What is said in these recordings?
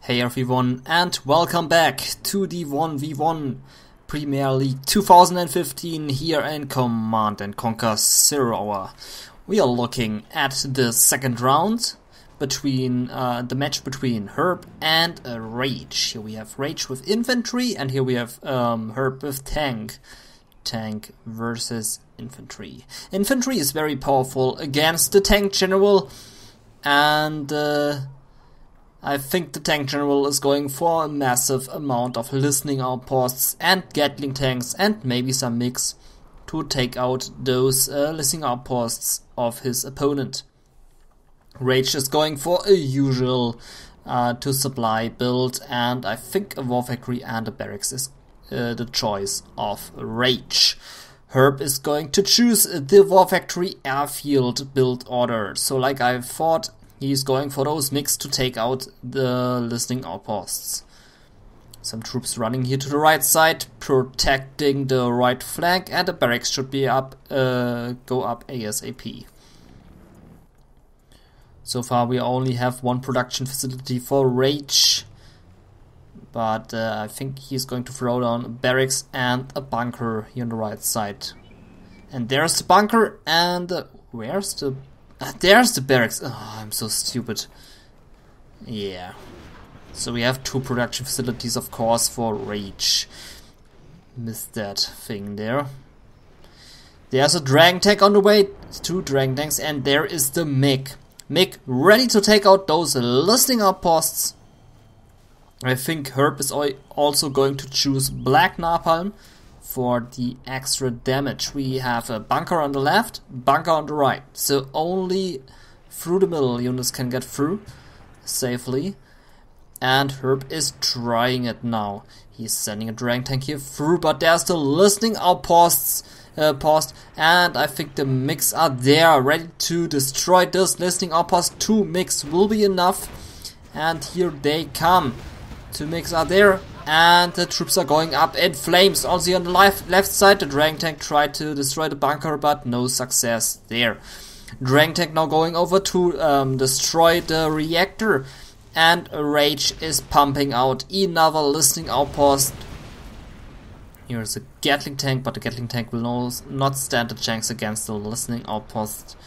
Hey everyone, and welcome back to the 1v1 Premier League 2015 here in Command & Conquer 0 Hour. We are looking at the second round between the match between HerB and RaGe. Here we have RaGe with infantry, and here we have HerB with tank. Tank versus infantry. Infantry is very powerful against the tank general, and I think the tank general is going for a massive amount of listening outposts and Gatling tanks and maybe some mix to take out those listening outposts of his opponent. RaGe is going for a usual to supply build, and I think a war factory and a barracks is the choice of RaGe. HerB is going to choose the war factory airfield build order, so like I thought, he's going for those mix to take out the listening outposts. Some troops running here to the right side, protecting the right flank, and the barracks should be up, go up ASAP. So far we only have one production facility for RaGe, but I think he's going to throw down a barracks and a bunker here on the right side. And there's the bunker, and where's the... there's the barracks. Oh, I'm so stupid. Yeah. So we have two production facilities, of course, for RaGe. Missed that thing there. There's a Dragon tank on the way. Two Dragon tanks, and there is the MiG. MiG ready to take out those listening outposts. I think HerB is also going to choose Black Napalm for the extra damage. We have a bunker on the left, bunker on the right, so only through the middle units can get through safely, and HerB is trying it now. He's sending a Dragon tank here through, but there's the listening outposts and I think the MiGs are there ready to destroy this listening outpost. Two MiGs will be enough, and here they come. Two MiGs are there, and the troops are going up in flames. Also on the left side, the Dragon tank tried to destroy the bunker, but no success there. Dragon tank now going over to destroy the reactor, and RaGe is pumping out another listening outpost. Here's a Gatling tank, but the Gatling tank will not stand a chance against the listening outpost.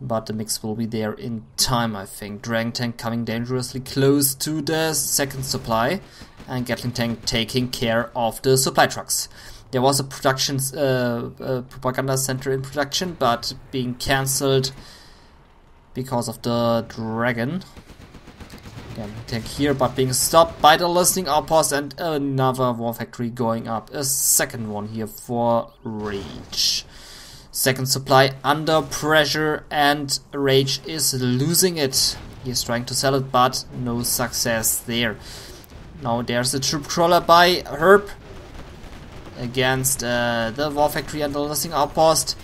But the mix will be there in time, I think. Dragon tank coming dangerously close to the second supply, and Gatling tank taking care of the supply trucks. There was a production propaganda center in production, but being cancelled because of the dragon. Gatling tank here, but being stopped by the listening outpost, and another war factory going up. A second one here for RaGe. Second supply under pressure, and RaGe is losing it. He's trying to sell it, but no success there. Now there's a troop crawler by HerB against the war factory and the listening outpost.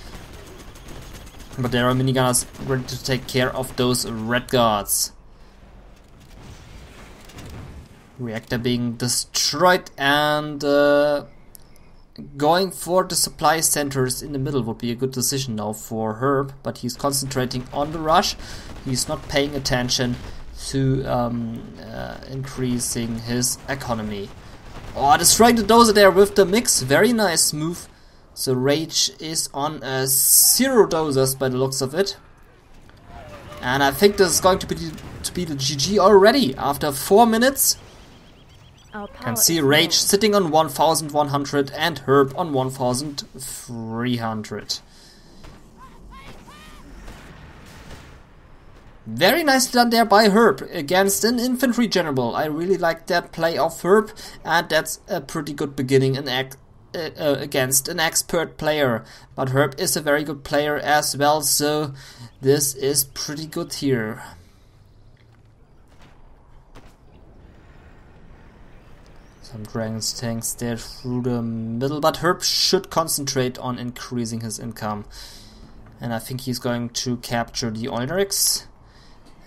But there are minigunners ready to take care of those red guards. Reactor being destroyed, and going for the supply centers in the middle would be a good decision now for HerB, but he's concentrating on the rush. He's not paying attention to increasing his economy. Oh, destroying the dozer there with the mix. Very nice move. So RaGe is on 0 dozers by the looks of it. And I think this is going to be the GG already after 4 minutes. Can see RaGe sitting on 1100 and HerB on 1300. Very nicely done there by HerB against an infantry general. I really like that play of HerB, and that's a pretty good beginning against an expert player. But HerB is a very good player as well, so this is pretty good here. Some Dragon's tanks there through the middle, but HerB should concentrate on increasing his income. And I think he's going to capture the Oilerics.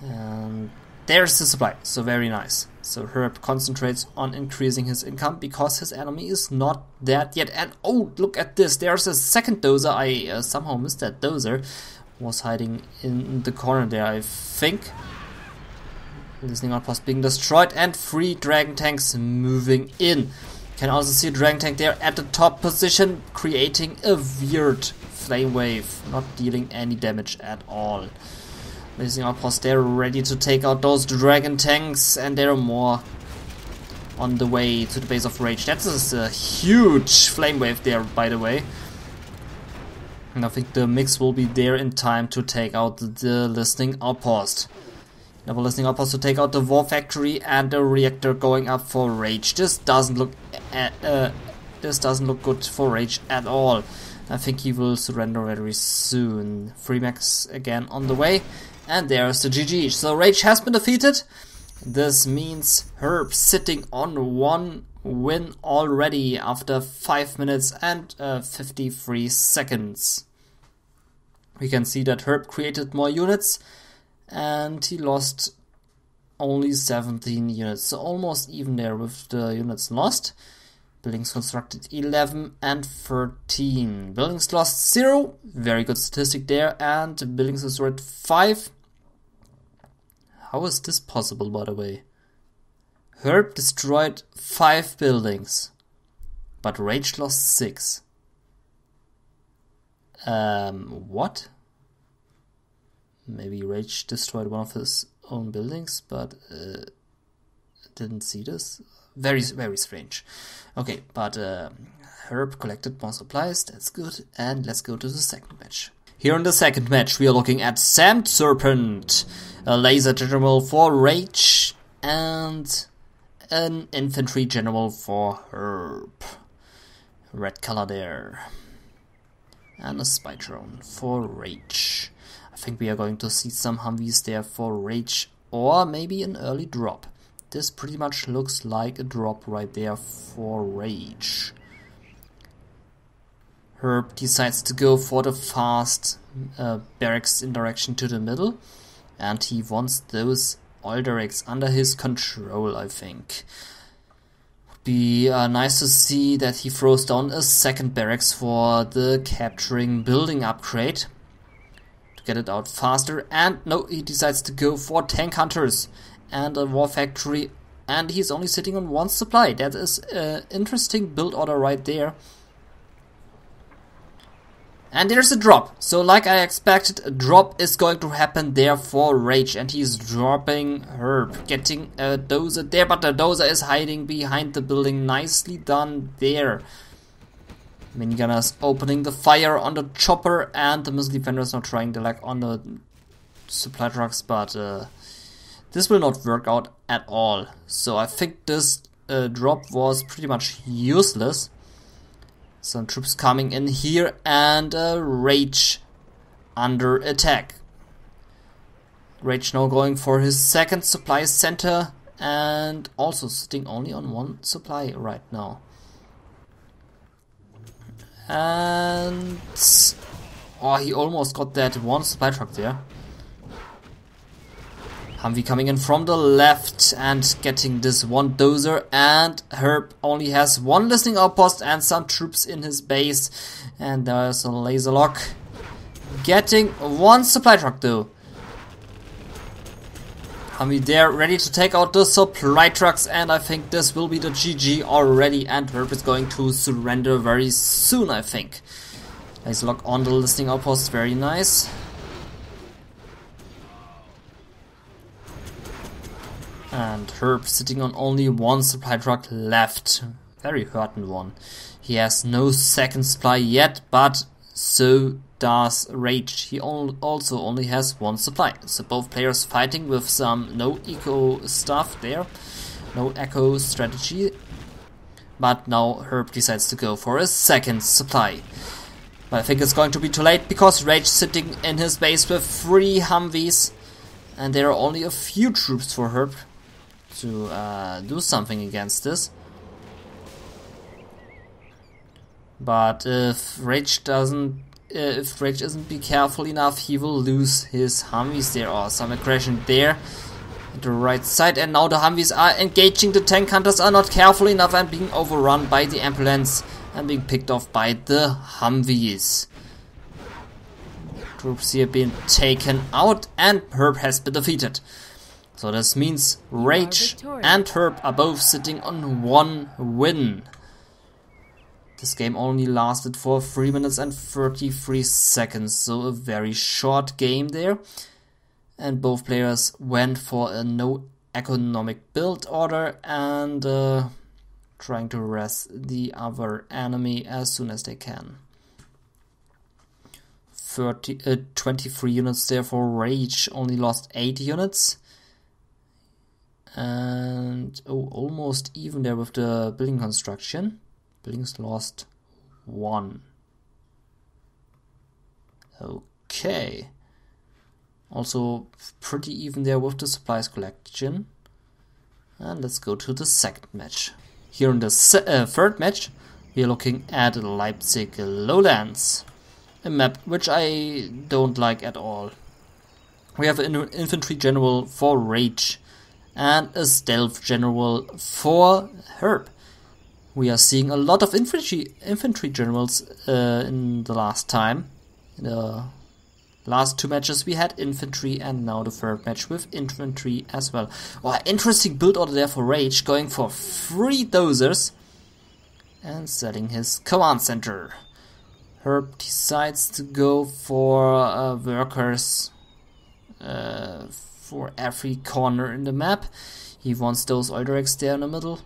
And there's the supply, so very nice. So HerB concentrates on increasing his income because his enemy is not dead yet. And oh, look at this, there's a second dozer. I somehow missed that dozer. Was hiding in the corner there, I think. Listening outpost being destroyed and 3 dragon tanks moving in. Can also see a dragon tank there at the top position, creating a weird flame wave, not dealing any damage at all. Listening outpost there, ready to take out those dragon tanks, and there are more on the way to the base of RaGe. That's a huge flame wave there, by the way. And I think the mix will be there in time to take out the listening outpost. Double listening outpost to take out the war factory and the reactor going up for RaGe. This doesn't look good for RaGe at all. I think he will surrender very soon. 3 mechs again on the way, and there's the GG. So RaGe has been defeated. This means HerB sitting on 1 win already after 5 minutes and 53 seconds. We can see that HerB created more units, and he lost only 17 units, so almost even there with the units lost. Buildings constructed 11 and 13. Buildings lost 0, very good statistic there, and buildings destroyed 5. How is this possible, by the way? HerB destroyed 5 buildings, but RaGe lost 6. What? Maybe RaGe destroyed one of his own buildings, but didn't see this. Very, very strange. Okay, but HerB collected more supplies, that's good. And let's go to the second match. Here in the second match, we are looking at Sand Serpent, a laser general for RaGe, and an infantry general for HerB. Red color there. And a spy drone for RaGe. I think we are going to see some Humvees there for RaGe, or maybe an early drop. This pretty much looks like a drop right there for RaGe. HerB decides to go for the fast barracks in direction to the middle, and he wants those oil derricks under his control, I think. Would be nice to see that he throws down a second barracks for the capturing building upgrade. Get it out faster, and no, he decides to go for tank hunters and a war factory, and he's only sitting on 1 supply. That is an interesting build order right there. And there's a drop. So like I expected, a drop is going to happen there for RaGe, and he's dropping HerB, getting a dozer there, but the dozer is hiding behind the building. Nicely done there. Minigunners opening the fire on the chopper, and the missile defenders now trying to on the supply trucks, but this will not work out at all. So I think this drop was pretty much useless. Some troops coming in here, and RaGe under attack. RaGe now going for his second supply center, and also sitting only on 1 supply right now. And oh, he almost got that 1 supply truck there. Humvee coming in from the left and getting this 1 dozer, and HerB only has 1 listening outpost and some troops in his base, and there's a laser lock. Getting 1 supply truck though. Humvee there, ready to take out the supply trucks, and I think this will be the GG already, and HerB is going to surrender very soon, I think. Laser lock on the listening outpost, very nice. And HerB sitting on only 1 supply truck left. Very hurting one. He has no second supply yet, but so does RaGe. He also only has 1 supply. So both players fighting with some no eco stuff there. No echo strategy. But now HerB decides to go for a second supply. But I think it's going to be too late, because RaGe sitting in his base with 3 Humvees. And there are only a few troops for HerB to do something against this. But if RaGe isn't be careful enough, he will lose his Humvees there, or some aggression there at the right side. And now the Humvees are engaging. The tank hunters are not careful enough and being overrun by the ambulance and being picked off by the Humvees. Troops here being taken out, and HerB has been defeated. So this means RaGe and HerB are both sitting on 1 win. This game only lasted for 3 minutes and 33 seconds, so a very short game there. And both players went for a no economic build order and trying to harass the other enemy as soon as they can. 23 units there for RaGe, only lost 8 units. And almost even there with the building construction. Buildings lost 1. Okay. Also pretty even there with the supplies collection. And let's go to the second match. Here in the third match, we are looking at Leipzig Lowlands. A map which I don't like at all. We have an infantry general for RaGe and a stealth general for HerB. We are seeing a lot of infantry generals in the last time. In the last 2 matches we had infantry, and now the third match with infantry as well. Oh, interesting build order there for RaGe, going for 3 dozers and setting his command center. HerB decides to go for workers for every corner in the map. He wants those Euderics there in the middle,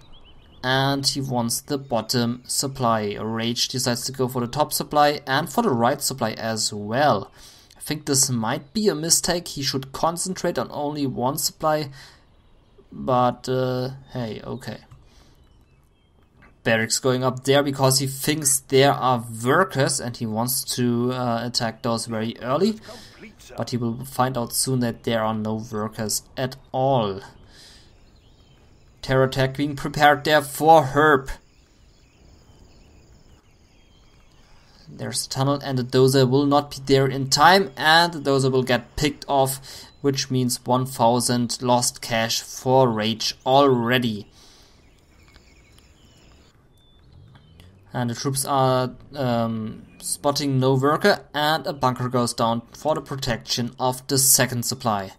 and he wants the bottom supply. RaGe decides to go for the top supply and for the right supply as well. I think this might be a mistake. He should concentrate on only one supply, but hey, okay. Barracks going up there because he thinks there are workers and he wants to attack those very early. But he will find out soon that there are no workers at all. Terror attack being prepared there for HerB. There's a tunnel and the dozer will not be there in time, and the dozer will get picked off, which means 1000 lost cash for RaGe already. And the troops are spotting no worker, and a bunker goes down for the protection of the second supply.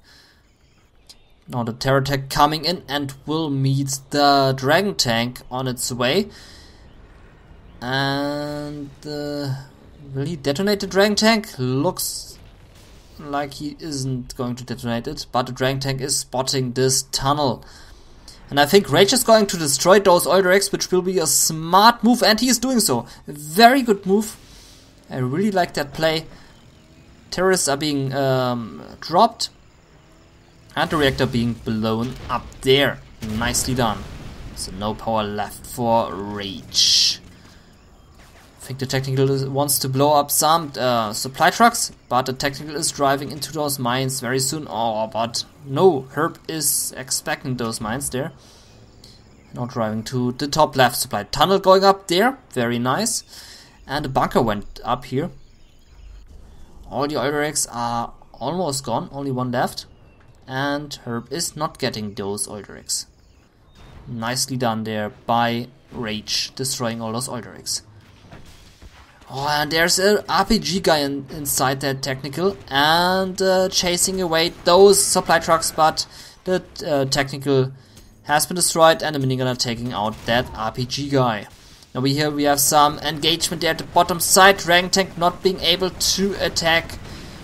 Now the terror attack coming in and will meet the dragon tank on its way. And will he detonate the dragon tank? Looks like he isn't going to detonate it, but the dragon tank is spotting this tunnel. And I think RaGe is going to destroy those Euderics, which will be a smart move, and he is doing so. A very good move. I really like that play. Terrorists are being dropped, and the reactor being blown up there. Nicely done. So no power left for RaGe. I think the technical wants to blow up some supply trucks, but the technical is driving into those mines very soon. Oh, but no, HerB is expecting those mines there. Now driving to the top left supply tunnel going up there. Very nice. And the bunker went up here. All the Euderics are almost gone, only one left. And HerB is not getting those Euderics. Nicely done there by RaGe, destroying all those Euderics. Oh, and there's an RPG guy inside that technical and chasing away those supply trucks, but the technical has been destroyed and the minigunner taking out that RPG guy. Now we have some engagement there at the bottom side. Dragon tank not being able to attack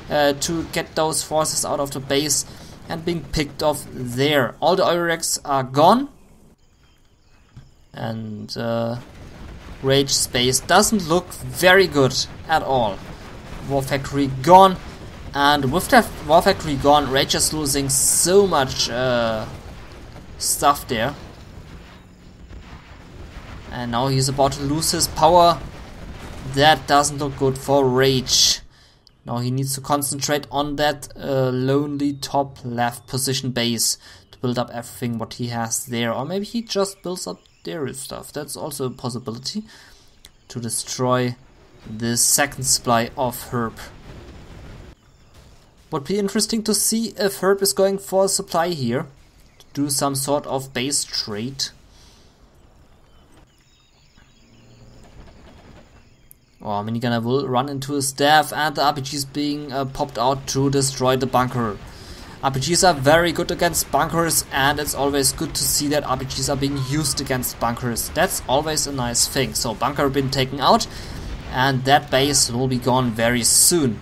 to get those forces out of the base and being picked off there. All the Euderics are gone, and RaGe space doesn't look very good at all. War factory gone, and with that war factory gone, RaGe is losing so much stuff there. And now he's about to lose his power. That doesn't look good for RaGe. Now he needs to concentrate on that lonely top left position base to build up everything what he has there. Or maybe he just builds up their stuff. That's also a possibility, to destroy the second supply of HerB. Would be interesting to see if HerB is going for a supply here, to do some sort of base trade. Or minigunner will run into his staff, and the RPG is being popped out to destroy the bunker. RPGs are very good against bunkers, and it's always good to see that RPGs are being used against bunkers. That's always a nice thing. So bunker been taken out, and that base will be gone very soon.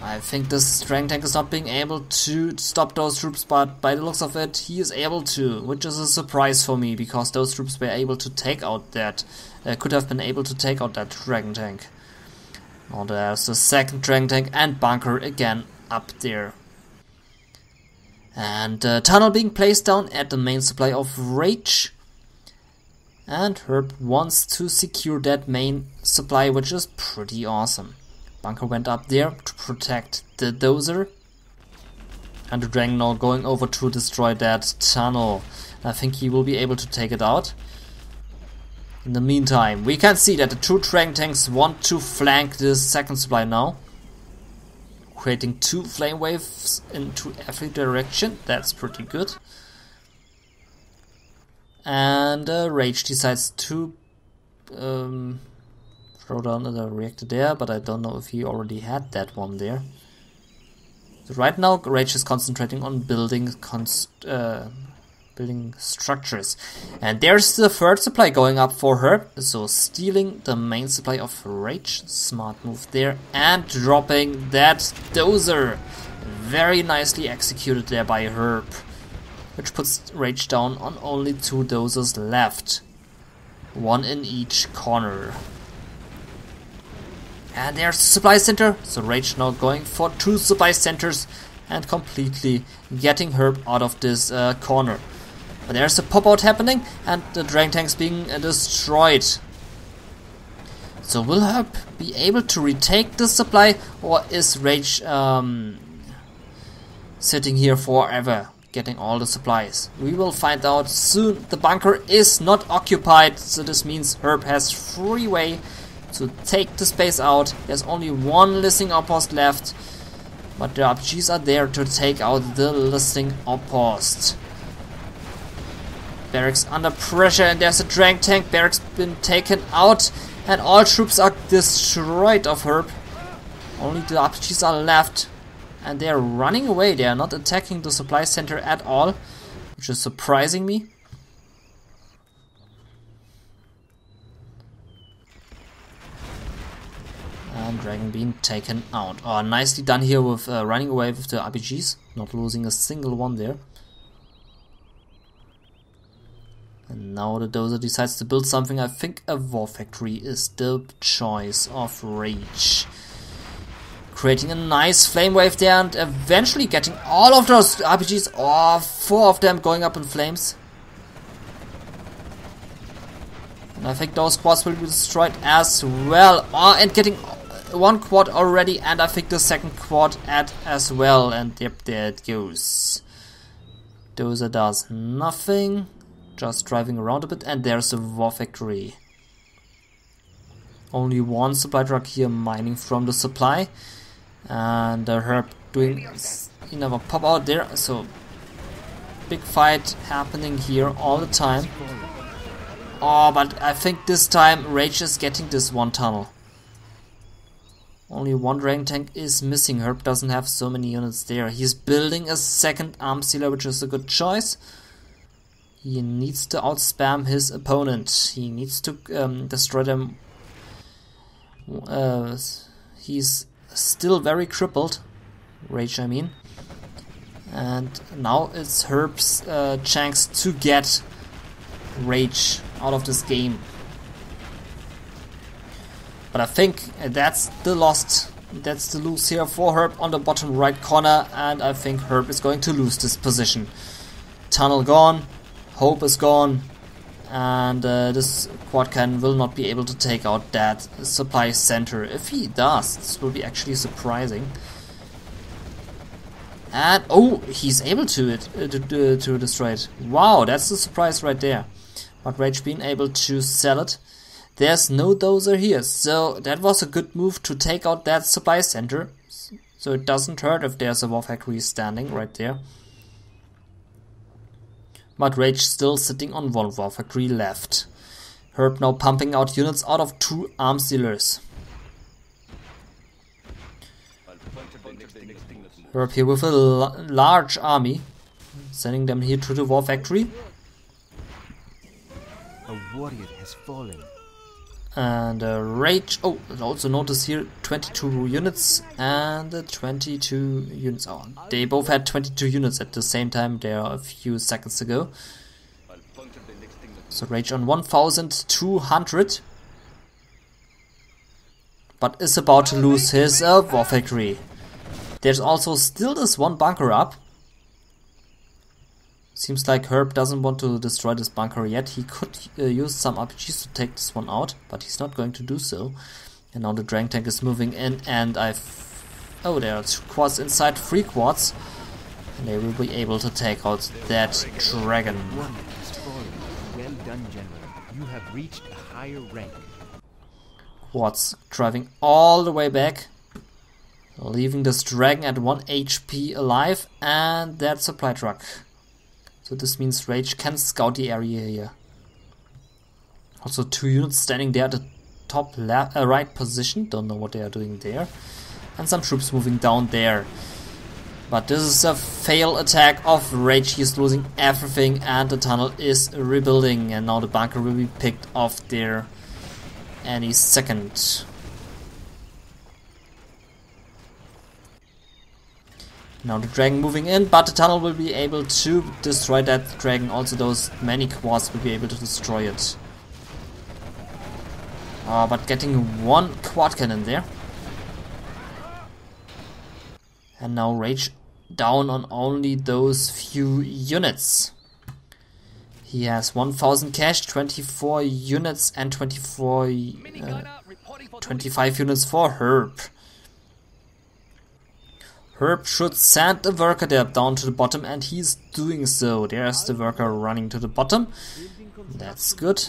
I think this strength tank is not being able to stop those troops, but by the looks of it, he is able to, which is a surprise for me, because those troops were able to take out that, could have been able to take out that dragon tank. Now there's the second dragon tank and bunker again up there. And tunnel being placed down at the main supply of RaGe. And HerB wants to secure that main supply, which is pretty awesome. Bunker went up there to protect the dozer. And the dragon now going over to destroy that tunnel. I think he will be able to take it out. In the meantime, we can see that the two dragon tanks want to flank this second supply now. Creating two flame waves into every direction. That's pretty good. And RaGe decides to throw down the reactor there, but I don't know if he already had that one there. So right now, RaGe is concentrating on building structures. And there's the third supply going up for her. So stealing the main supply of RaGe. Smart move there. And dropping that dozer. Very nicely executed there by HerB. Which puts RaGe down on only two dozers left. One in each corner. And there's the supply center. So RaGe now going for two supply centers. And completely getting HerB out of this corner. But there's a pop-out happening, and the dragon tanks being destroyed. So will HerB be able to retake the supply, or is RaGe sitting here forever, getting all the supplies? We will find out soon. The bunker is not occupied, so this means HerB has free way to take the space out. There's only one listening outpost left, but the RPGs are there to take out the listening outpost. Barracks under pressure, and there's a dragon tank. Barracks been taken out, and all troops are destroyed of HerB. Only the RPGs are left, and they are running away. They are not attacking the supply center at all, which is surprising me. And dragon being taken out. Oh, nicely done here with running away with the RPGs, not losing a single one there. And now the dozer decides to build something. I think a war factory is the choice of RaGe. Creating a nice flame wave there, and eventually getting all of those RPGs. Oh, 4 of them going up in flames. And I think those quads will be destroyed as well. Oh, and getting one quad already, and I think the second quad as well. And yep, there it goes. Dozer does nothing. Just driving around a bit, and there's a war factory. Only one supply truck here mining from the supply, and HerB doing another pop out there. So big fight happening here all the time. Oh, but I think this time RaGe is getting this one tunnel. Only one dragon tank is missing. HerB doesn't have so many units there. He's building a second arm sealer, which is a good choice. He needs to outspam his opponent. He needs to destroy them. He's still very crippled. RaGe, I mean. And now it's HerB's chance to get RaGe out of this game. But I think that's the lose here for HerB on the bottom right corner. And I think HerB is going to lose this position. Tunnel gone. Hope is gone, and this quad cannon will not be able to take out that supply center. If he does, this will be actually surprising. And oh, he's able to destroy it. Wow, that's a surprise right there. But RaGe being able to sell it. There's no dozer here, so that was a good move to take out that supply center. So it doesn't hurt if there's a war factory standing right there. But RaGe still sitting on one war factory left. HerB now pumping out units out of 2 arms dealers. HerB here with a large army, sending them here to the war factory. A warrior has fallen. And RaGe, oh, also notice here 22 units and 22 units. Oh, they both had 22 units at the same time there a few seconds ago. So RaGe on 1200, but is about to lose his war factory. There's also still this one bunker up. Seems like HerB doesn't want to destroy this bunker yet. He could use some RPGs to take this one out, but he's not going to do so. And now the Dragon Tank is moving in, and oh, there are 2 quads inside, 3 quads. And they will be able to take out that dragon. Well done, General. You have reached a higher rank. Quads driving all the way back, leaving this dragon at 1 HP alive, and that supply truck. So this means RaGe can scout the area here. Also 2 units standing there at the top right position. Don't know what they are doing there. And some troops moving down there. But this is a fail attack of RaGe. He's losing everything and the tunnel is rebuilding. And now the bunker will be picked off there any second. Now the dragon moving in, but the tunnel will be able to destroy that dragon. Also those many quads will be able to destroy it. Oh, but getting 1 quad cannon there. And now RaGe down on only those few units. He has 1000 cash, 24 units and 25 units for HerB. HerB should send the worker there down to the bottom, and he's doing so. There's the worker running to the bottom. That's good.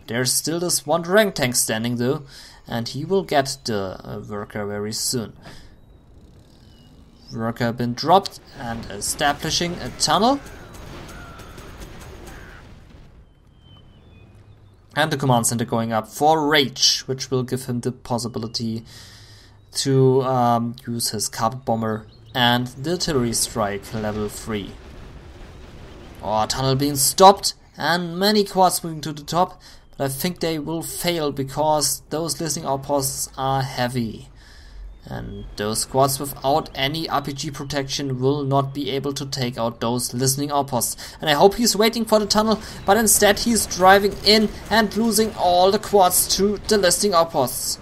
There's still this 1 Dragon Tank standing though, and he will get the worker very soon. Worker been dropped and establishing a tunnel. And the command center going up for RaGe, which will give him the possibility to use his carpet bomber and the artillery strike level 3. Oh, tunnel being stopped and many quads moving to the top, but I think they will fail because those listening outposts are heavy. And those squads without any RPG protection will not be able to take out those listening outposts. And I hope he's waiting for the tunnel, but instead he's driving in and losing all the quads to the listening outposts.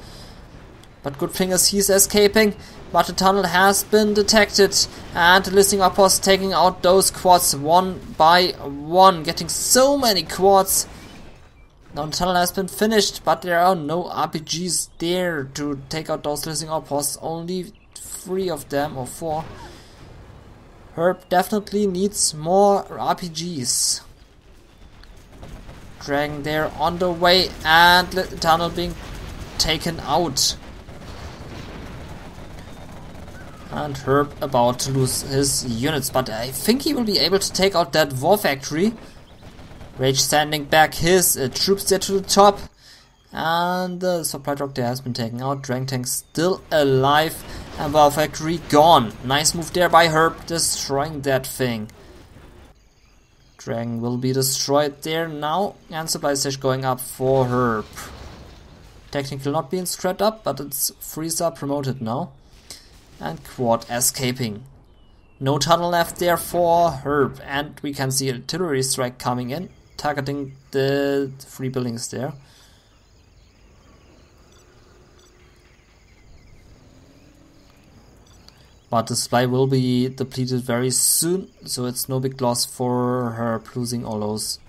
But good thing is he's escaping, but the tunnel has been detected and the listening outposts taking out those quads 1 by 1, getting so many quads. Now the tunnel has been finished, but there are no RPGs there to take out those listening outposts, only 3 of them or 4. HerB definitely needs more RPGs. Dragon there on the way and the tunnel being taken out. And HerB about to lose his units, but I think he will be able to take out that war factory. RaGe sending back his troops there to the top. And the supply truck there has been taken out. Dragon Tank still alive. And war factory gone. Nice move there by HerB, destroying that thing. Dragon will be destroyed there now. And supply station going up for HerB. Technically not being scrapped up, but it's freezer promoted now. And quad escaping. No tunnel left there for HerB, and we can see artillery strike coming in, targeting the 3 buildings there. But the supply will be depleted very soon, so it's no big loss for HerB losing all those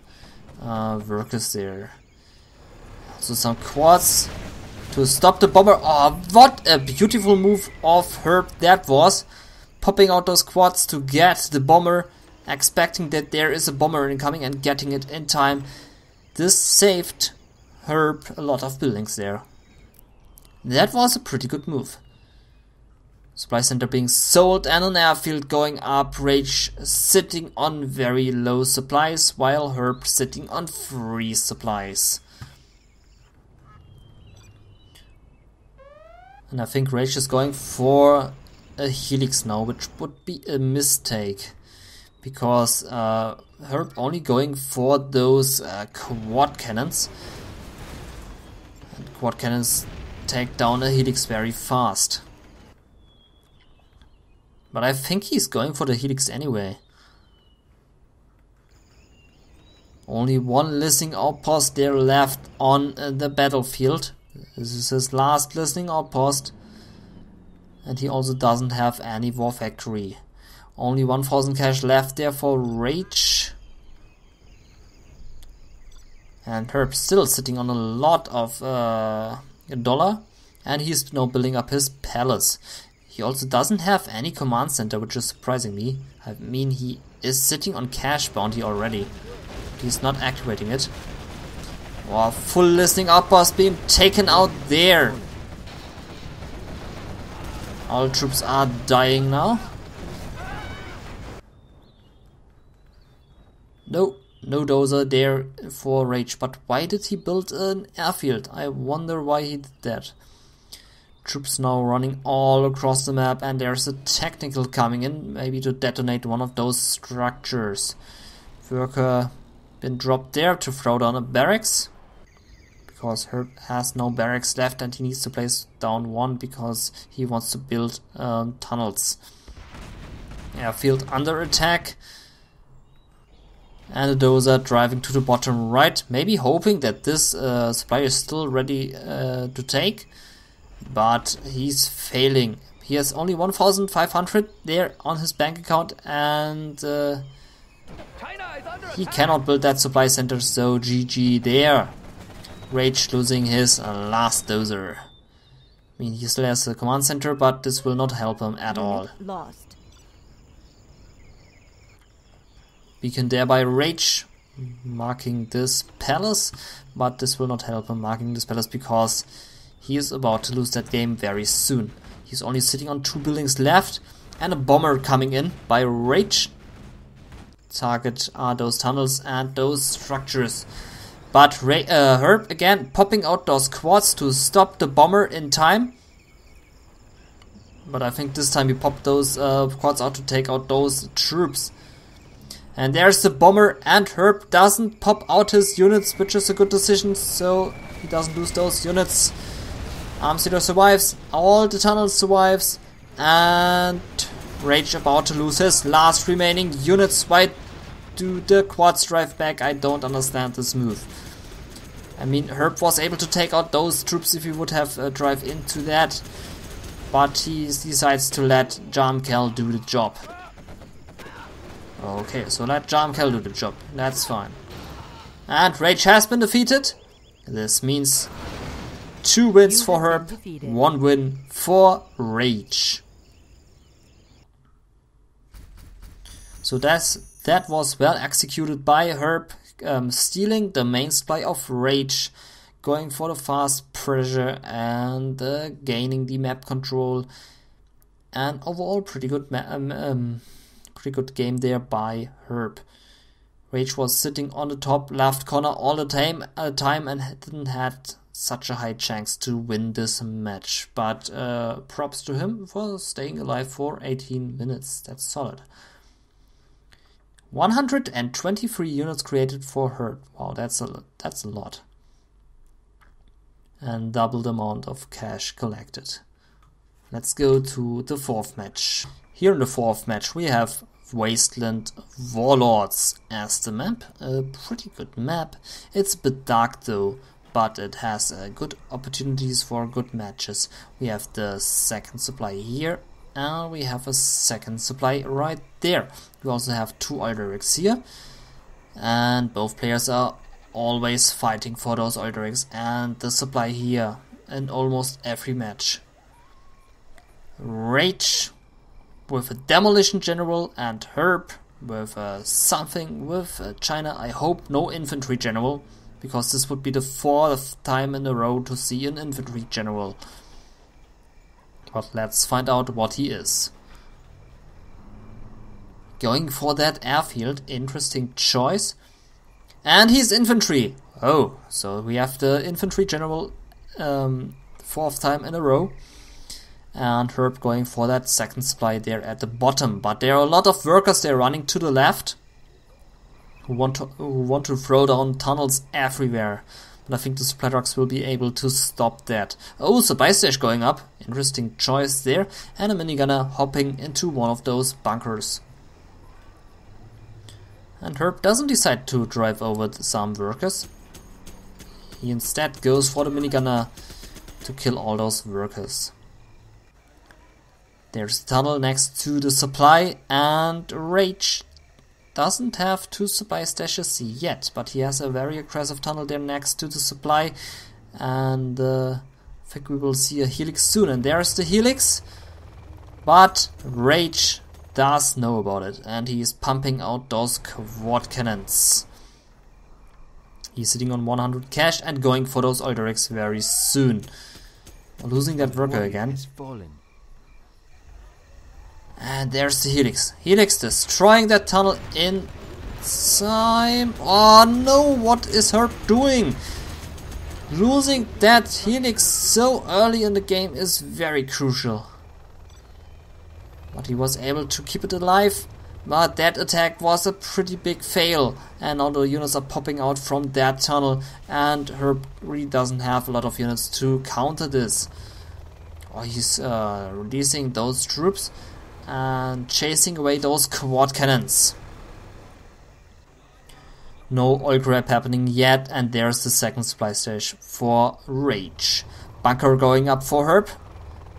workers there. So some quads to stop the bomber. Oh, what a beautiful move of HerB that was. Popping out those quads to get the bomber, expecting that there is a bomber incoming and getting it in time. This saved HerB a lot of buildings there. That was a pretty good move. Supply center being sold and an airfield going up. RaGe sitting on very low supplies while HerB sitting on free supplies. And I think RaGe is going for a Helix now, which would be a mistake. Because HerB only going for those quad cannons. And quad cannons take down a Helix very fast. But I think he's going for the Helix anyway. Only one listening outpost there left on the battlefield. This is his last listening outpost. And he also doesn't have any war factory. Only 1000 cash left there for RaGe. And HerB still sitting on a lot of dollar. And he's now building up his palace. He also doesn't have any command center, which is surprising me. I mean, he is sitting on cash bounty already. He's not activating it. Wow, full listening outpost being taken out there. All troops are dying now. No dozer there for RaGe. But why did he build an airfield? I wonder why he did that. Troops now running all across the map, and there's a technical coming in, maybe to detonate one of those structures. Worker been dropped there to throw down a barracks. Because HerB has no barracks left and he needs to place down one because he wants to build tunnels. Airfield under attack. And a dozer driving to the bottom right, maybe hoping that this supply is still ready to take. But he's failing. He has only 1,500 there on his bank account, and he cannot build that supply center, so GG there. RaGe losing his last dozer. I mean, he still has a command center, but this will not help him at all. Lost. Beacon there by RaGe, marking this palace, but this will not help him marking this palace because he is about to lose that game very soon. He's only sitting on 2 buildings left and a bomber coming in by RaGe. Target are those tunnels and those structures. But HerB again popping out those quads to stop the bomber in time. But I think this time he popped those quads out to take out those troops. And there's the bomber, and HerB doesn't pop out his units, which is a good decision, so he doesn't lose those units. Arms leader survives, all the tunnels survives, and RaGe about to lose his last remaining units. Why do the quads drive back? I don't understand this move. I mean, HerB was able to take out those troops if he would have drive into that, but he decides to let Jamkel do the job. Okay, so let Jamkel do the job. That's fine. And RaGe has been defeated. This means 2 wins for HerB, 1 win for RaGe. So that was well executed by HerB, stealing the main supply of RaGe, going for the fast pressure and gaining the map control, and overall pretty good game there by HerB. RaGe was sitting on the top left corner all the time and didn't have such a high chance to win this match. But props to him for staying alive for 18 minutes. That's solid. 123 units created for HerB. Wow, that's a lot. And double the amount of cash collected. Let's go to the 4th match. Here in the 4th match we have Wasteland Warlords as the map. A pretty good map. It's a bit dark though, but it has good opportunities for good matches. We have the 2nd supply here, and we have a 2nd supply right there. We also have 2 oil derricks here, and both players are always fighting for those oil derricks and the supply here in almost every match. RaGe with a demolition general, and HerB with something with China. I hope no infantry general, because this would be the 4th time in a row to see an infantry general. But let's find out what he is. Going for that airfield, interesting choice. And he's infantry. Oh, so we have the infantry general 4th time in a row. and HerB going for that second supply there at the bottom. But there are a lot of workers there running to the left who want to throw down tunnels everywhere. But I think the supply trucks will be able to stop that. Oh, supply stage going up. Interesting choice there. And a minigunner hopping into one of those bunkers. And HerB doesn't decide to drive over some workers. He instead goes for the minigunner to kill all those workers. There's a tunnel next to the supply, and RaGe doesn't have 2 supply stashes yet, but he has a very aggressive tunnel there next to the supply, and I think we will see a helix soon. And there's the helix, but RaGe does know about it, and he is pumping out those quad cannons. He's sitting on 100 cash and going for those oil derricks very soon. Losing that worker again. And there's the helix. Helix destroying that tunnel in time. Oh no, what is HerB doing? Losing that helix so early in the game is very crucial. But he was able to keep it alive. But that attack was a pretty big fail. And now the units are popping out from that tunnel. And HerB really doesn't have a lot of units to counter this. Oh, he's releasing those troops and chasing away those quad cannons. No oil grab happening yet, and there's the second supply stage for RaGe. Bunker going up for HerB,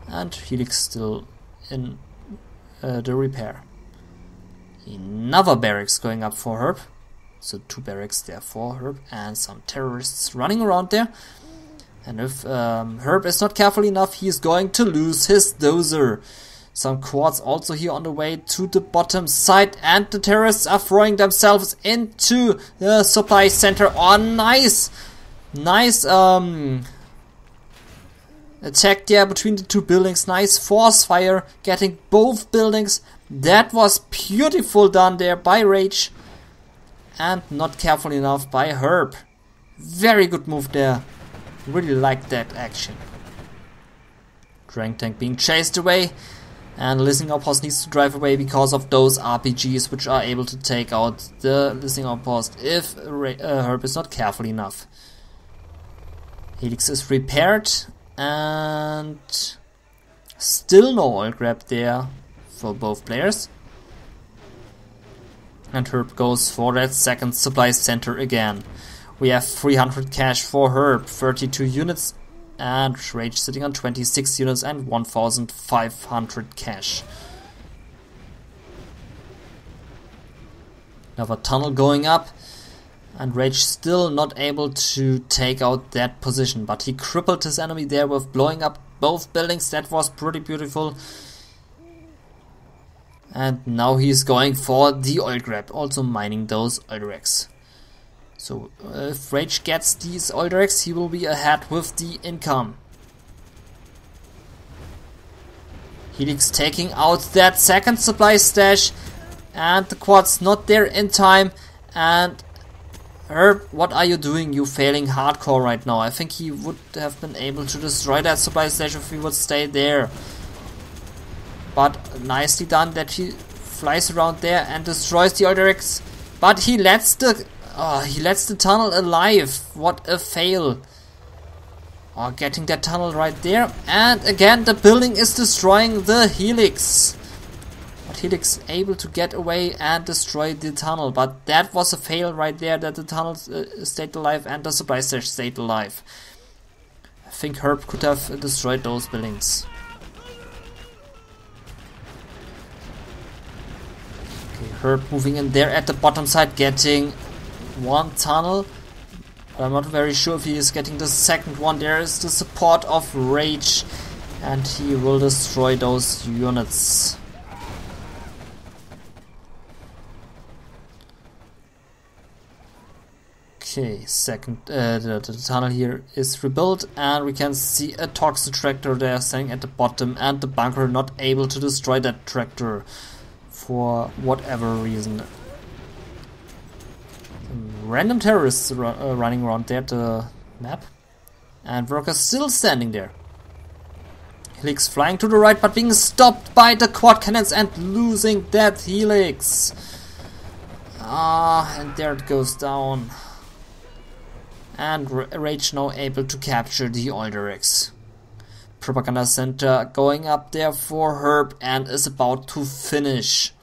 and helix still in the repair. Another barracks going up for HerB, so 2 barracks there for HerB, and some terrorists running around there. And if HerB is not careful enough, he is going to lose his dozer. Some quads also here on the way to the bottom side, and the terrorists are throwing themselves into the supply center. Oh, nice! Nice attack there between the 2 buildings. Nice force fire, getting both buildings. That was beautiful done there by RaGe, and not careful enough by HerB. Very good move there. Really like that action. Drang tank being chased away. And listening outpost needs to drive away because of those RPGs, which are able to take out the listening outpost if HerB is not careful enough. Helix is repaired, and still no oil grab there for both players. And HerB goes for that second supply center again. We have 300 cash for HerB, 32 units. And RaGe sitting on 26 units and 1,500 cash. Another tunnel going up. And RaGe still not able to take out that position. But he crippled his enemy there with blowing up both buildings. That was pretty beautiful. And now he's going for the oil grab. Also mining those oil derricks. So if RaGe gets these oil derricks, he will be ahead with the income. Helix taking out that second supply stash, and the quad's not there in time. And HerB, what are you doing? You failing hardcore right now. I think he would have been able to destroy that supply stash if he would stay there. But nicely done that he flies around there and destroys the oil derricks. But he lets the tunnel alive. What a fail. Oh, getting that tunnel right there. And again, the building is destroying the helix. But helix able to get away and destroy the tunnel. But that was a fail right there, that the tunnel stayed alive and the supply station stayed alive. I think HerB could have destroyed those buildings. Okay, HerB moving in there at the bottom side, getting one tunnel, but I'm not very sure if he is getting the second one. There is the support of RaGe, and he will destroy those units. Okay, the tunnel here is rebuilt, and we can see a toxic tractor there standing at the bottom, and the bunker not able to destroy that tractor for whatever reason. Random terrorists running around there at the map, and workers still standing there. Helix flying to the right, but being stopped by the quad cannons and losing that Helix. And there it goes down. And RaGe now able to capture the Olderix. Propaganda Center going up there for HerB and is about to finish.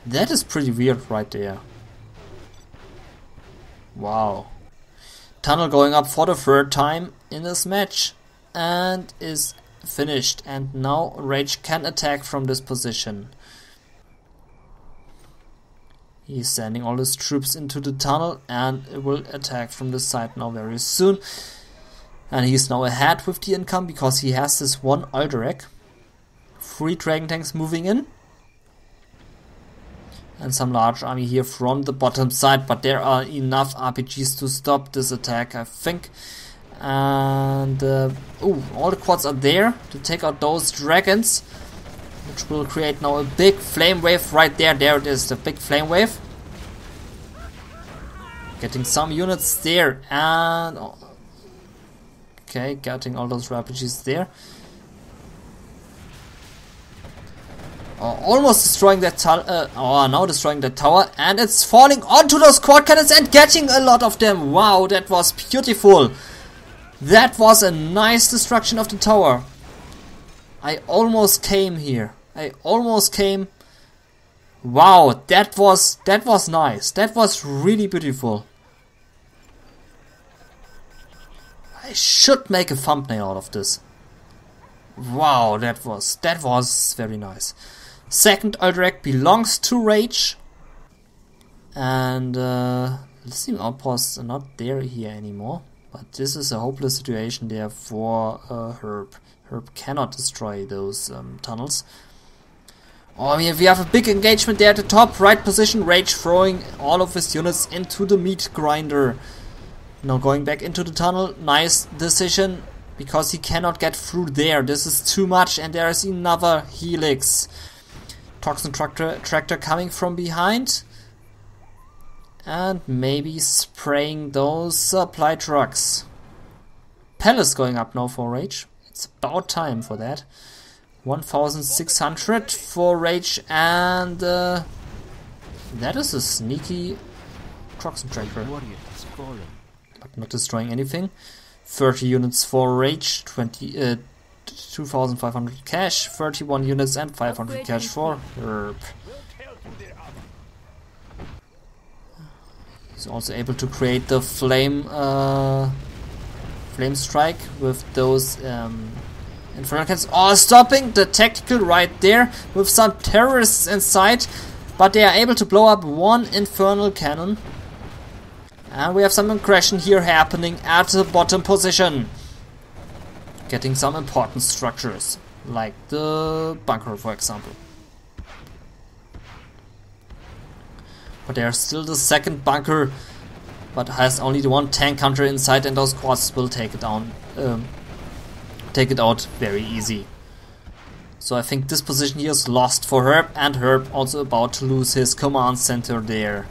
That is pretty weird right there. Wow. Tunnel going up for the third time in this match and is finished. And now RaGe can attack from this position. He's sending all his troops into the tunnel and will attack from the side now very soon. And he's now ahead with the income because he has this one Olderec. 3 Dragon Tanks moving in. And some large army here from the bottom side. But there are enough RPGs to stop this attack, I think. And all the quads are there to take out those dragons. Which will create now a big flame wave right there. There it is, the big flame wave. Getting some units there. And... okay, getting all those RPGs there. Almost destroying that now destroying that tower. And it's falling onto those quad cannons and getting a lot of them. Wow, that was beautiful. That was a nice destruction of the tower. I almost came here. I almost came. Wow, that was nice. That was really beautiful. I should make a thumbnail out of this. Wow, that was very nice. Second Olderec belongs to RaGe. And Lithium outposts are not there here anymore. But this is a hopeless situation there for HerB. HerB cannot destroy those tunnels. Oh, we have a big engagement there at the top. Right position, RaGe throwing all of his units into the meat grinder. Now going back into the tunnel. Nice decision. Because he cannot get through there. This is too much. And there is another Helix. Toxin tractor coming from behind. And maybe spraying those supply trucks. Palace going up now for RaGe. It's about time for that. 1,600 for RaGe. And that is a sneaky Toxin tractor. But not destroying anything. 30 units for RaGe, 2,500 cash, 31 units and 500 cash for HerB. He's also able to create the flame strike with those infernal cannons. Oh, stopping the tactical right there with some terrorists inside, but they are able to blow up one infernal cannon. And we have some aggression here happening at the bottom position. Getting some important structures, like the bunker, for example. But there's still the second bunker, but has only the one tank counter inside, and those quads will take it down, take it out very easy. So I think this position here is lost for HerB, and HerB also about to lose his command center there.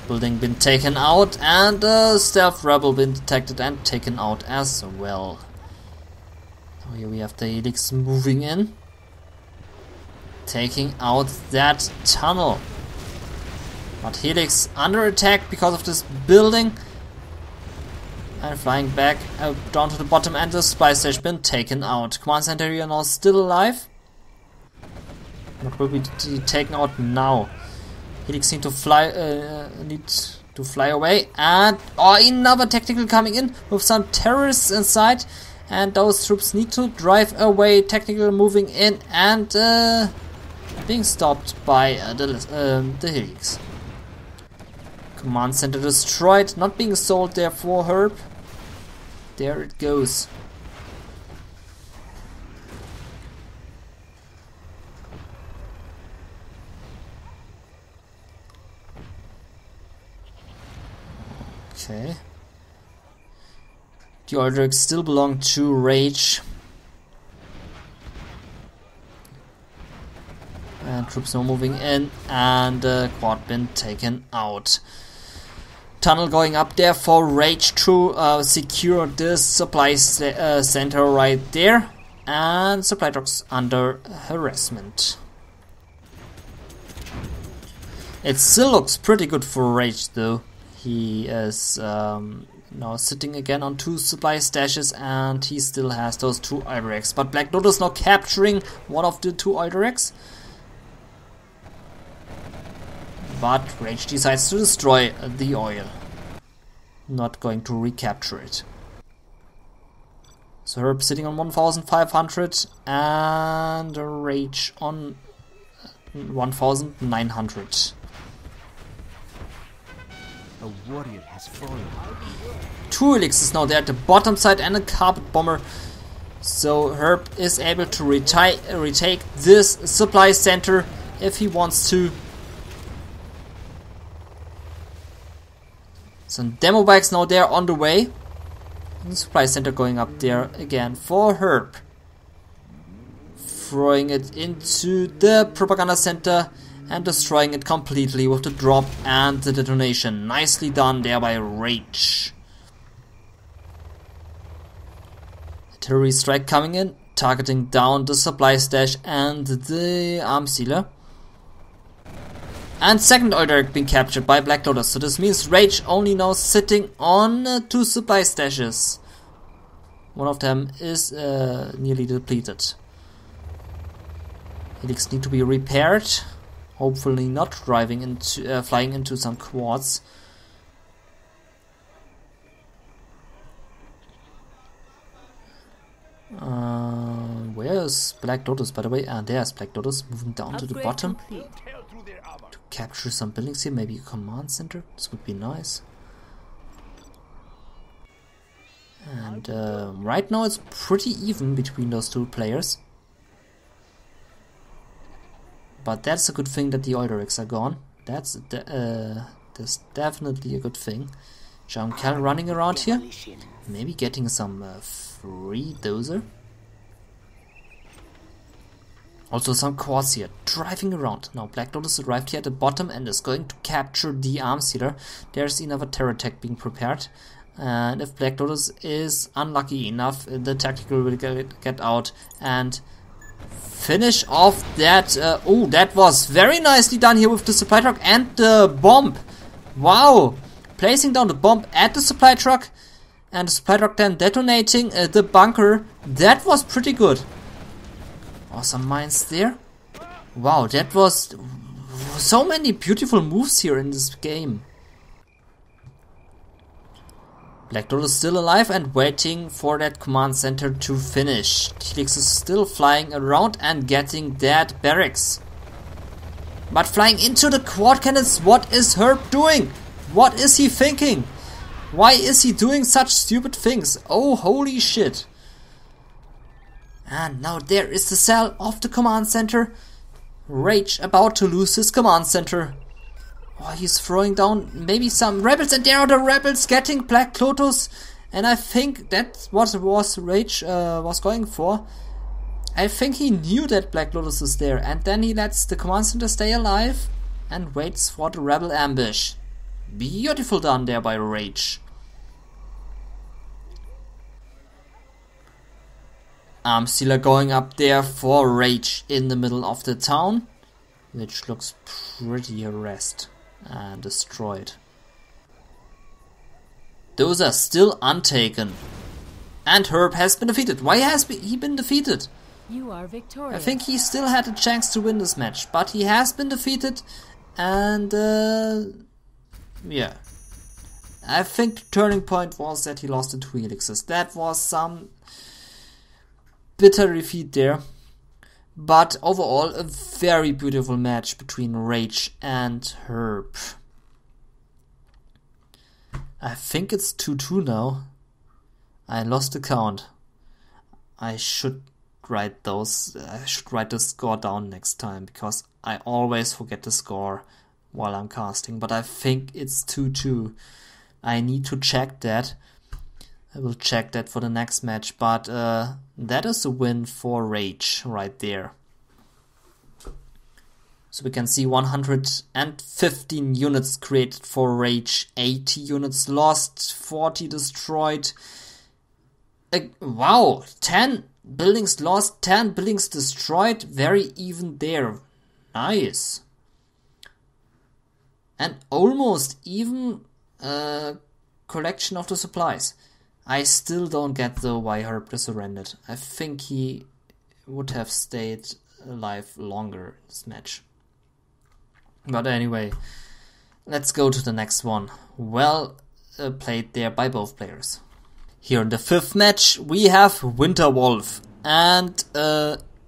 Building been taken out, and stealth rebel been detected and taken out as well. So here we have the Helix moving in, taking out that tunnel. But Helix under attack because of this building, and flying back down to the bottom, and the supply station been taken out. Command center here now still alive. What will be taken out now? Helix need to fly away, and another tactical coming in with some terrorists inside, and those troops need to drive away. Tactical moving in and being stopped by the Helix. Command center destroyed, not being sold there for HerB. There it goes. Okay. The Olderix still belong to RaGe. And troops now moving in, and quad been taken out. tunnel going up there for RaGe to secure this supply center right there. And supply trucks under harassment. It still looks pretty good for RaGe though. He is now sitting again on 2 supply stashes and he still has those 2 oil racks. But Black Lotus now capturing one of the 2 oil racks. But RaGe decides to destroy the oil. Not going to recapture it. So HerB sitting on 1,500 and RaGe on 1,900. A warrior has fallen. 2 elixirs now there at the bottom side and a carpet bomber. So HerB is able to retake this supply center if he wants to. Some demo bikes now there on the way. The supply center going up there again for HerB. Throwing it into the propaganda center and destroying it completely with the drop and the detonation. Nicely done there by RaGe. Artillery strike coming in, targeting down the supply stash and the arms dealer. And second oil derrick being captured by Black Lotus. So this means RaGe only now sitting on 2 supply stashes. One of them is nearly depleted. Helix need to be repaired. Hopefully not flying into some quads. Where is Black Lotus, by the way? Ah, there's Black Lotus moving down to the bottom. Complete. To capture some buildings here, maybe a command center. This would be nice. And right now it's pretty even between those 2 players. But that's a good thing that the oil derricks are gone. That's definitely a good thing. Gentool running around here. Maybe getting some free dozer. Also some quads here, driving around. Now Black Lotus arrived here at the bottom and is going to capture the arms dealer. There's another terror attack being prepared. And if Black Lotus is unlucky enough, the tactical will get out and finish off that. Oh, that was very nicely done here with the supply truck and the bomb. Wow! Placing down the bomb at the supply truck and the supply truck then detonating the bunker. That was pretty good. Awesome mines there. Wow, that was so many beautiful moves here in this game. Black Lotus still alive and waiting for that command center to finish. Helix is still flying around and getting that barracks. But flying into the quad cannons, what is HerB doing? What is he thinking? Why is he doing such stupid things? Oh, holy shit. And now there is the cell of the command center. RaGe about to lose his command center. Oh, he's throwing down maybe some rebels, and there are the rebels getting Black Lotus. And I think that's what RaGe was going for. I think he knew that Black Lotus is there, and then he lets the command center stay alive and waits for the rebel ambush. Beautiful done there by RaGe. Arms dealer going up there for RaGe in the middle of the town, which looks pretty harassed and destroyed. Those are still untaken. And HerB has been defeated. Why has he been defeated? You are victorious. I think he still had a chance to win this match, but he has been defeated. And yeah, I think the turning point was that he lost the 2 elixirs. That was some bitter defeat there. But overall, a very beautiful match between RaGe and HerB. I think it's 2-2 now. I lost the count. I should write the score down next time, because I always forget the score while I'm casting. But I think it's 2-2. I need to check that. I will check that for the next match, but that is a win for RaGe right there. So we can see 115 units created for RaGe, 80 units lost, 40 destroyed. Wow, 10 buildings lost, 10 buildings destroyed, very even there. Nice. And almost even collection of the supplies. I still don't get though why HerB surrendered. I think he would have stayed alive longer in this match. But anyway, let's go to the next one. Well played there by both players. Here in the 5th match we have Winter Wolf, and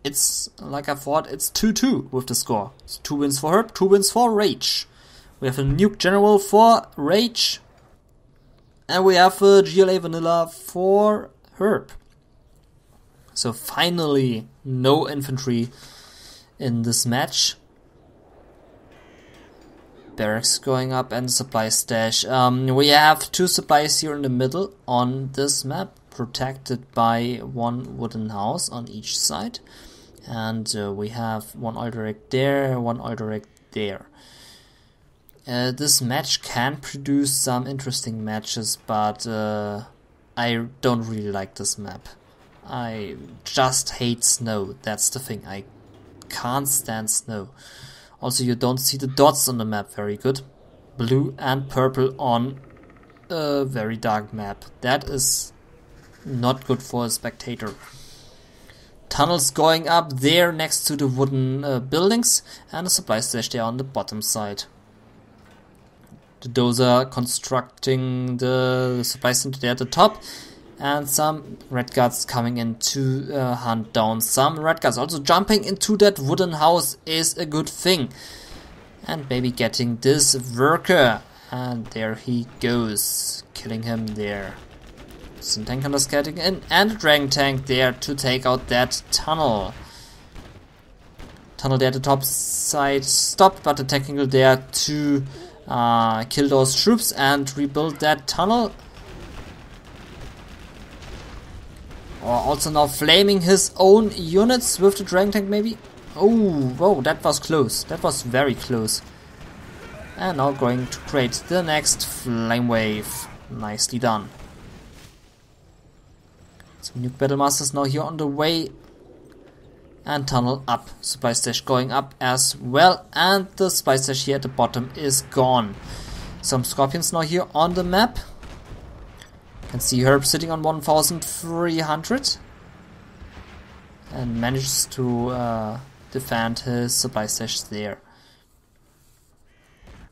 it's like I thought, it's 2-2 with the score. It's 2 wins for HerB, 2 wins for RaGe. We have a Nuke General for RaGe, and we have a GLA Vanilla for HerB. So finally, no infantry in this match. Barracks going up and supply stash. We have 2 supplies here in the middle on this map, protected by 1 wooden house on each side. And we have 1 oil direct there, 1 oil direct there. This match can produce some interesting matches, but I don't really like this map. I just hate snow, that's the thing. I can't stand snow. Also, you don't see the dots on the map very good. Blue and purple on a very dark map. That is not good for a spectator. Tunnels going up there next to the wooden buildings, and a supply stash there on the bottom side. The dozer constructing the supply center there at the top, and some red guards coming in to hunt down some red guards. Also jumping into that wooden house is a good thing. And maybe getting this worker. And there he goes, killing him there. Some tank hunters getting in, and a dragon tank there to take out that tunnel. Tunnel there at the top side stopped, but the technical there to kill those troops and rebuild that tunnel. Or also now flaming his own units with the dragon tank maybe. Oh, whoa, that was close. That was very close. And now going to create the next flame wave. Nicely done. So nuke battle masters now here on the way. And tunnel up. Supply stash going up as well. And the supply stash here at the bottom is gone. Some scorpions now here on the map. You can see HerB sitting on 1,300 and manages to defend his supply stash there.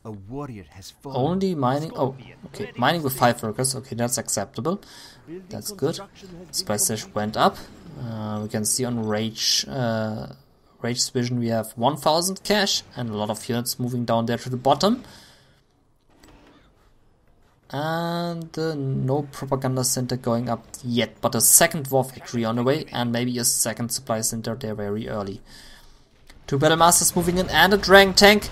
A warrior has fallen. Only mining. Oh, okay. Mining with 5 workers. Okay, that's acceptable. That's good. Supply stash went up. We can see on RaGe's vision we have 1,000 cash and a lot of units moving down there to the bottom. And no propaganda center going up yet, but a second war factory on the way, and maybe a second supply center there very early. 2 battle masters moving in and a dragon tank,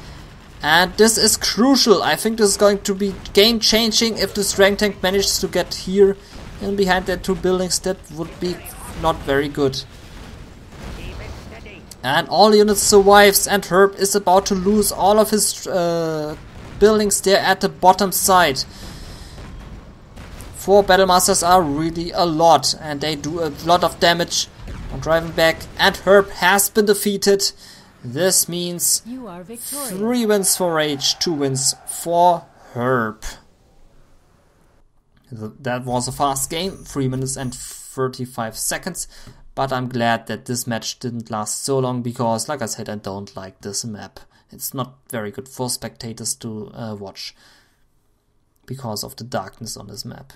and this is crucial. I think this is going to be game changing if this dragon tank manages to get here and behind that 2 buildings. That would be not very good. And all units survives, and HerB is about to lose all of his buildings there at the bottom side. 4 battle masters are really a lot, and they do a lot of damage. I'm driving back, and HerB has been defeated. This means 3 wins for RaGe, 2 wins for HerB. That was a fast game, 3 minutes and 35 seconds. But I'm glad that this match didn't last so long, because, like I said, I don't like this map. It's not very good for spectators to watch, because of the darkness on this map.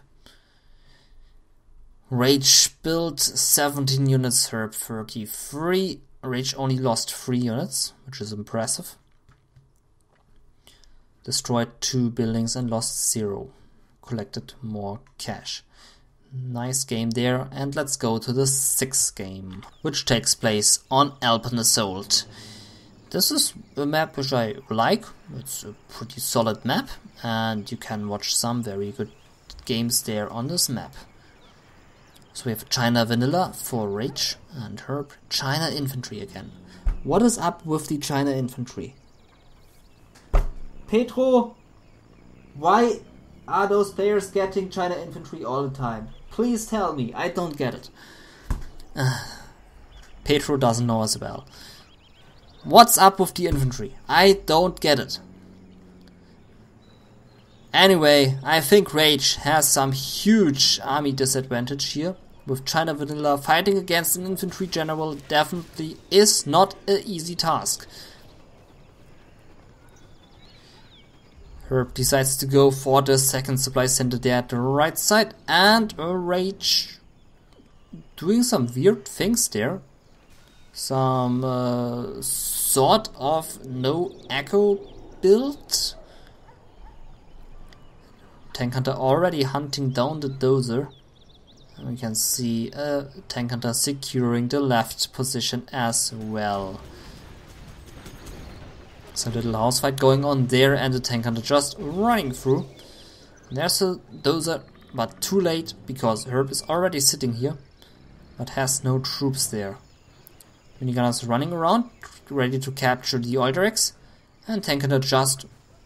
RaGe built 17 units, HerB 33. RaGe only lost 3 units, which is impressive. Destroyed 2 buildings and lost 0. Collected more cash. Nice game there, and let's go to the 6th game, which takes place on Alpen Assault. This is a map which I like. It's a pretty solid map, and you can watch some very good games there on this map. So we have China Vanilla for RaGe and HerB. China Infantry again. What is up with the China infantry? Petro, why are those players getting China infantry all the time? Please tell me, I don't get it. Petro doesn't know as well. What's up with the infantry? I don't get it. Anyway, I think RaGe has some huge army disadvantage here. With China Vanilla fighting against an infantry general definitely is not an easy task. HerB decides to go for the second supply center there at the right side, and RaGe doing some weird things there. Some sort of no echo build. Tank Hunter already hunting down the dozer. We can see Tank Hunter securing the left position as well. Some little house fight going on there, and the Tank Hunter just running through. There's a dozer, but too late because HerB is already sitting here, but has no troops there. Minigunners running around, ready to capture the oil derricks, and Tank Hunter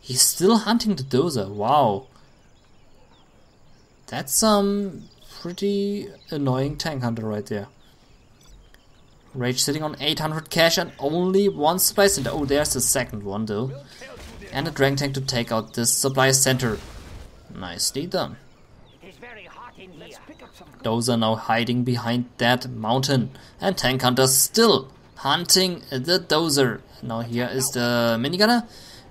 he's still hunting the dozer. Wow. That's some pretty annoying Tank Hunter right there. RaGe sitting on 800 cash and only one supply center. Oh, there's the second one though. And a Dragon Tank to take out this supply center. Nicely done. Those are now hiding behind that mountain. And Tank Hunter still hunting the dozer. Now here is the minigunner,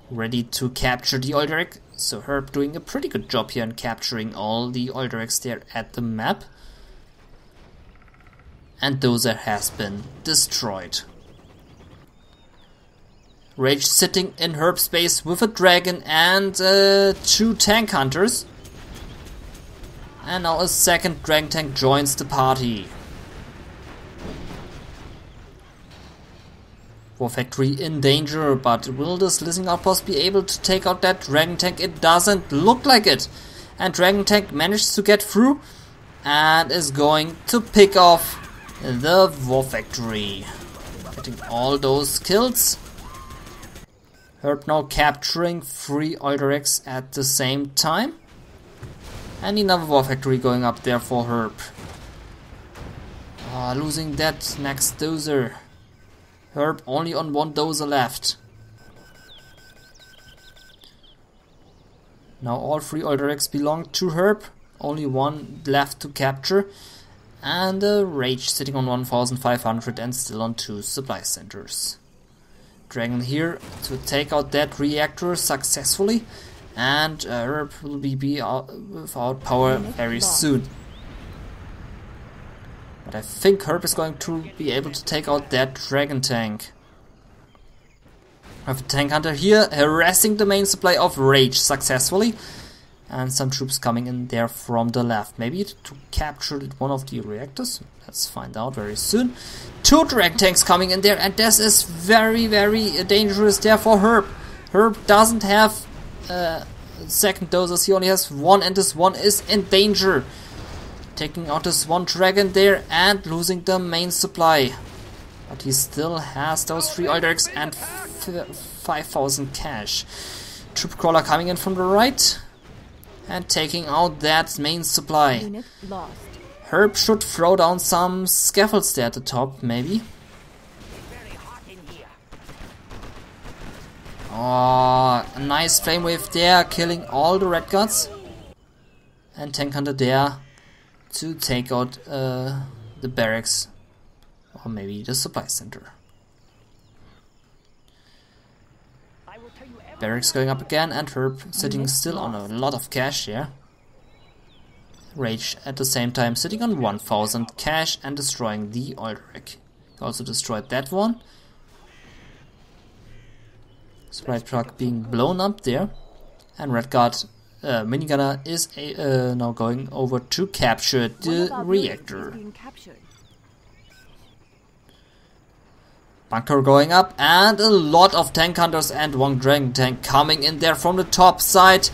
ready to capture the oil derrick. So HerB doing a pretty good job here in capturing all the oil derricks there at the map. And dozer has been destroyed. RaGe sitting in HerB space with a dragon and 2 tank hunters. And now a second dragon tank joins the party. War Factory in danger, but will this listening outpost be able to take out that dragon tank? It doesn't look like it. And dragon tank managed to get through and is going to pick off the War Factory. Getting all those kills. HerB now capturing 3 oil derricks at the same time. And another War Factory going up there for HerB. Losing that next dozer. HerB only on 1 dozer left. Now all 3 oil derricks belong to HerB. Only 1 left to capture. And RaGe sitting on 1500 and still on 2 supply centers. Dragon here to take out that reactor successfully. And HerB will be out without power very soon. But I think HerB is going to be able to take out that dragon tank. I have a tank hunter here harassing the main supply of RaGe successfully. And some troops coming in there from the left. Maybe to capture one of the reactors. Let's find out very soon. 2 dragon tanks coming in there, and this is very, very dangerous there for HerB. HerB doesn't have second doses. He only has 1, and this 1 is in danger. Taking out this 1 dragon there and losing the main supply. But he still has those 3 oil derricks and 5,000 cash. Troop crawler coming in from the right. And taking out that main supply. HerB should throw down some scaffolds there at the top, maybe. Oh, a nice flame wave there, killing all the red guards. And tank hunter there to take out the barracks. Or maybe the supply center. Barracks going up again, and HerB sitting still on a lot of cash here. RaGe at the same time sitting on 1000 cash and destroying the oil derrick. He also destroyed that one. Supply truck being blown up there. And Red Guard minigunner is now going over to capture the reactor. Bunker going up, and a lot of tank hunters and 1 dragon tank coming in there from the top side.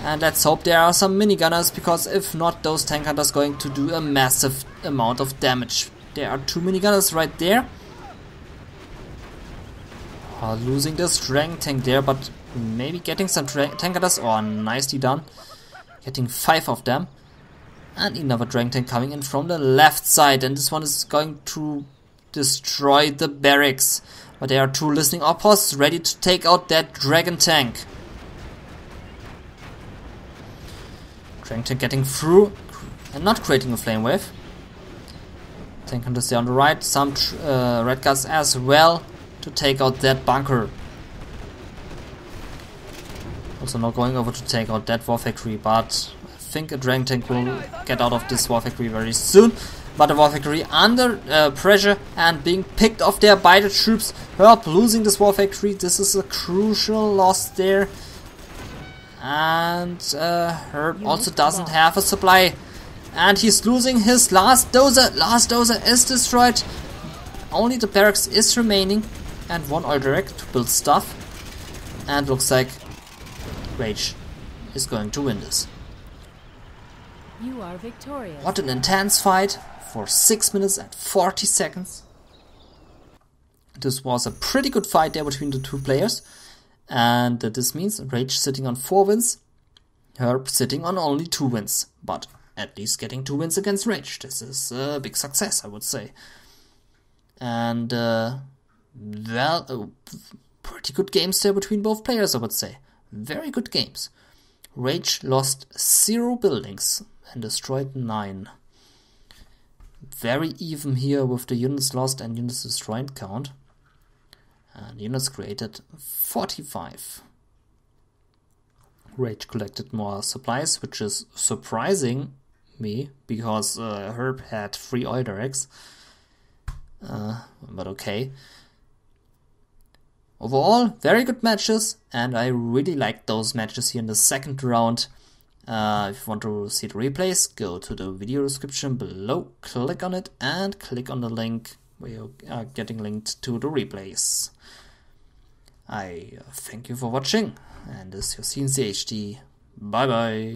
And let's hope there are some minigunners, because if not, those tank hunters going to do a massive amount of damage. There are 2 minigunners right there. Losing this Dragon Tank there, but maybe getting some tankers. Oh, nicely done. Getting 5 of them. And another Dragon Tank coming in from the left side. And this one is going to destroy the barracks. But there are 2 listening outposts ready to take out that Dragon Tank. Dragon Tank getting through and not creating a flame wave. Tank hunters there on the right. Some red guards as well to take out that bunker. Also not going over to take out that war factory, but I think a Dragon Tank will get out of this war factory very soon. But the war factory under pressure and being picked off there by the troops. HerB losing this war factory. This is a crucial loss there. And HerB also doesn't have a supply. And he's losing his last dozer. Last dozer is destroyed. Only the barracks is remaining. And 1 oil derrick to build stuff. And looks like RaGe is going to win this. You are victorious. What an intense fight for 6 minutes and 40 seconds. This was a pretty good fight there between the 2 players. And this means RaGe sitting on 4 wins. HerB sitting on only 2 wins. But at least getting 2 wins against RaGe. This is a big success, I would say. And well, pretty good games there between both players, I would say. Very good games. RaGe lost 0 buildings and destroyed 9. Very even here with the units lost and units destroyed count. And units created 45. RaGe collected more supplies, which is surprising me, because HerB had 3 oil derricks. But okay. Overall, very good matches, and I really liked those matches here in the second round. If you want to see the replays, go to the video description below, click on it, and click on the link where you are getting linked to the replays. I thank you for watching, and this is your cncHD. Bye bye.